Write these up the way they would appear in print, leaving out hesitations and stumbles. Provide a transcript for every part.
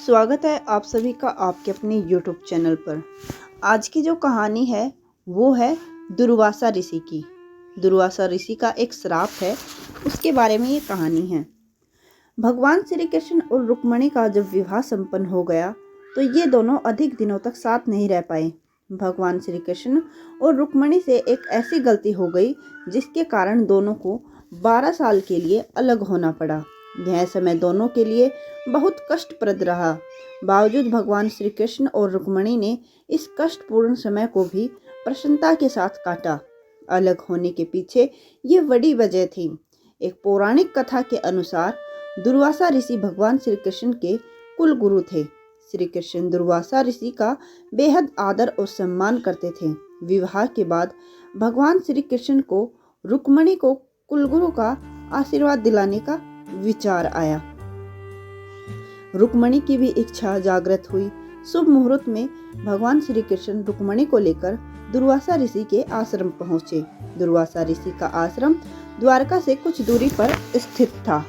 स्वागत है आप सभी का आपके अपने YouTube चैनल पर। आज की जो कहानी है वो है दुर्वासा ऋषि की। दुर्वासा ऋषि का एक श्राप है, उसके बारे में ये कहानी है। भगवान श्री कृष्ण और रुक्मिणी का जब विवाह संपन्न हो गया तो ये दोनों अधिक दिनों तक साथ नहीं रह पाए। भगवान श्री कृष्ण और रुक्मिणी से एक ऐसी गलती हो गई जिसके कारण दोनों को 12 साल के लिए अलग होना पड़ा। यह समय दोनों के लिए बहुत कष्टप्रद रहा। बावजूद भगवान श्री कृष्ण और रुक्मिणी ने इस कष्टपूर्ण समय को भी प्रसन्नता के साथ काटा। अलग होने के पीछे ये बड़ी वजह थी। एक पौराणिक कथा के अनुसार दुर्वासा ऋषि भगवान श्री कृष्ण के कुल गुरु थे। श्री कृष्ण दुर्वासा ऋषि का बेहद आदर और सम्मान करते थे। विवाह के बाद भगवान श्री कृष्ण को रुक्मिणी को कुलगुरु का आशीर्वाद दिलाने का विचार आया। रुक्मिणी की भी इच्छा जागृत हुई। शुभ मुहूर्त में भगवान श्री कृष्ण रुक्मिणी को लेकर दुर्वासा ऋषि के आश्रम पहुंचे। दुर्वासा ऋषि का आश्रम द्वारका से कुछ दूरी पर स्थित था।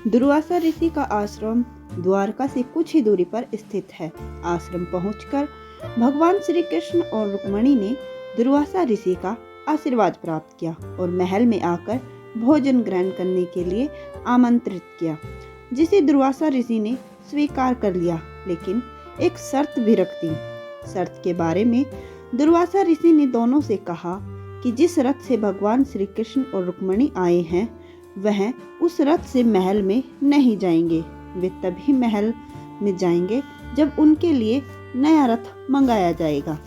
दुर्वासा ऋषि का आश्रम द्वारका से कुछ ही दूरी पर स्थित है। आश्रम पहुंचकर भगवान श्री कृष्ण और रुक्मिणी ने दुर्वासा ऋषि का आशीर्वाद प्राप्त किया और महल में आकर भोजन ग्रहण करने के लिए आमंत्रित किया, जिसे दुर्वासा ऋषि ने स्वीकार कर लिया, लेकिन एक शर्त भी रख दी। शर्त के बारे में दुर्वासा ऋषि ने दोनों से कहा कि जिस रथ से भगवान श्री कृष्ण और रुक्मिणी आए हैं वह उस रथ से महल में नहीं जाएंगे। वे तभी महल में जाएंगे जब उनके लिए नया रथ मंगाया जाएगा।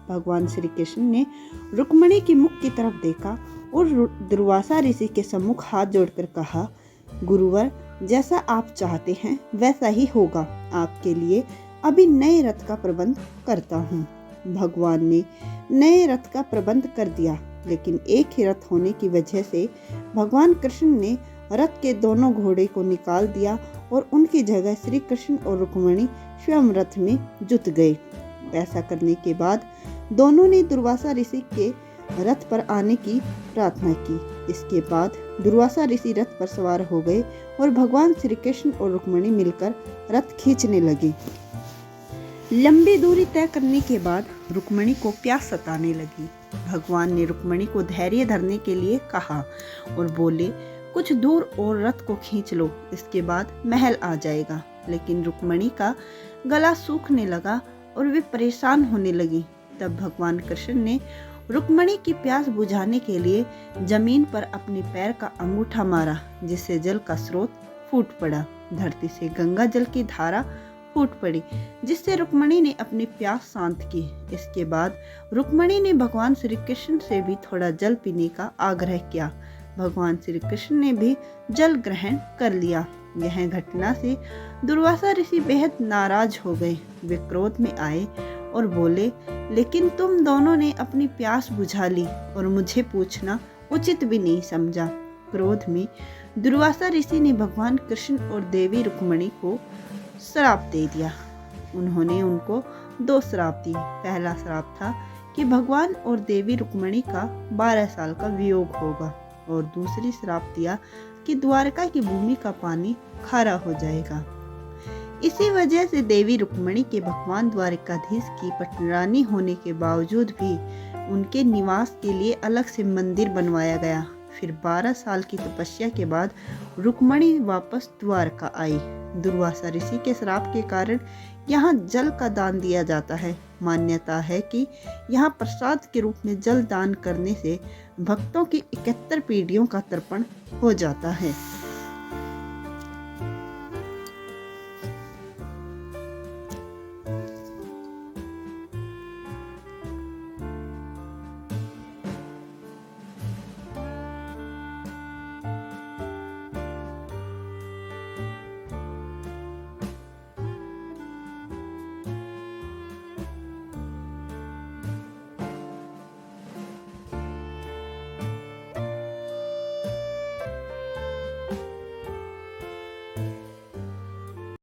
भगवान श्री कृष्ण ने रुक्मिणी के मुख की तरफ देखा और दुर्वासा ऋषि के सम्मुख हाथ जोड़कर कहा, गुरुवर, जैसा आप चाहते हैं वैसा ही होगा। आपके लिए अभी नए रथ का प्रबंध करता हूँ। भगवान ने नए रथ का प्रबंध कर दिया, लेकिन एक ही रथ होने की वजह से भगवान कृष्ण ने रथ के दोनों घोड़े को निकाल दिया और उनकी जगह श्री कृष्ण और रुक्मिणी स्वयं रथ में जुट गए। ऐसा करने के बाद दोनों ने दुर्वासा ऋषि के रथ पर आने की प्रार्थना की। इसके बाद दुर्वासा ऋषि रथ पर सवार हो गए और भगवान श्री कृष्ण और रुक्मिणी मिलकर रथ खींचने लगे। लंबी दूरी तय करने के बाद रुक्मिणी को प्यास सताने लगी। भगवान ने रुक्मिणी को धैर्य धरने के लिए कहा और बोले, कुछ दूर और रथ को खींच लो, इसके बाद महल आ जाएगा। लेकिन रुक्मिणी का गला सूखने लगा और वे परेशान होने लगी। तब भगवान कृष्ण ने रुक्मिणी की प्यास बुझाने के लिए जमीन पर अपने पैर का अंगूठा मारा, जिससे जल का स्रोत फूट पड़ा। धरती से गंगा जल की धारा फूट पड़ी, जिससे रुक्मिणी ने अपनी प्यास शांत की। इसके बाद रुक्मिणी ने भगवान श्री कृष्ण से भी थोड़ा जल पीने का आग्रह किया। भगवान श्री कृष्ण ने भी जल ग्रहण कर लिया। यह घटना से दुर्वासा ऋषि बेहद नाराज हो गए। वे क्रोध में आए और बोले, लेकिन तुम दोनों ने अपनी प्यास बुझा ली और मुझे पूछना उचित भी नहीं समझा। क्रोध में दुर्वासा ऋषि ने भगवान कृष्ण और देवी रुक्मिणी को श्राप दे दिया। उन्होंने उनको 2 श्राप दिए। पहला श्राप था कि भगवान और देवी रुक्मिणी का 12 साल का वियोग होगा, और दूसरी श्राप दिया कि द्वारका की भूमि का पानी खारा हो जाएगा। इसी वजह से देवी रुक्मिणी के भगवान द्वारकाधीश की पटरानी होने के बावजूद भी उनके निवास के लिए अलग से मंदिर बनवाया गया। फिर 12 साल की तपस्या के बाद रुक्मिणी वापस द्वारका आई। दुर्वासा ऋषि के श्राप के कारण यहाँ जल का दान दिया जाता है। मान्यता है कि यहाँ प्रसाद के रूप में जल दान करने से भक्तों की 71 पीढ़ियों का तर्पण हो जाता है।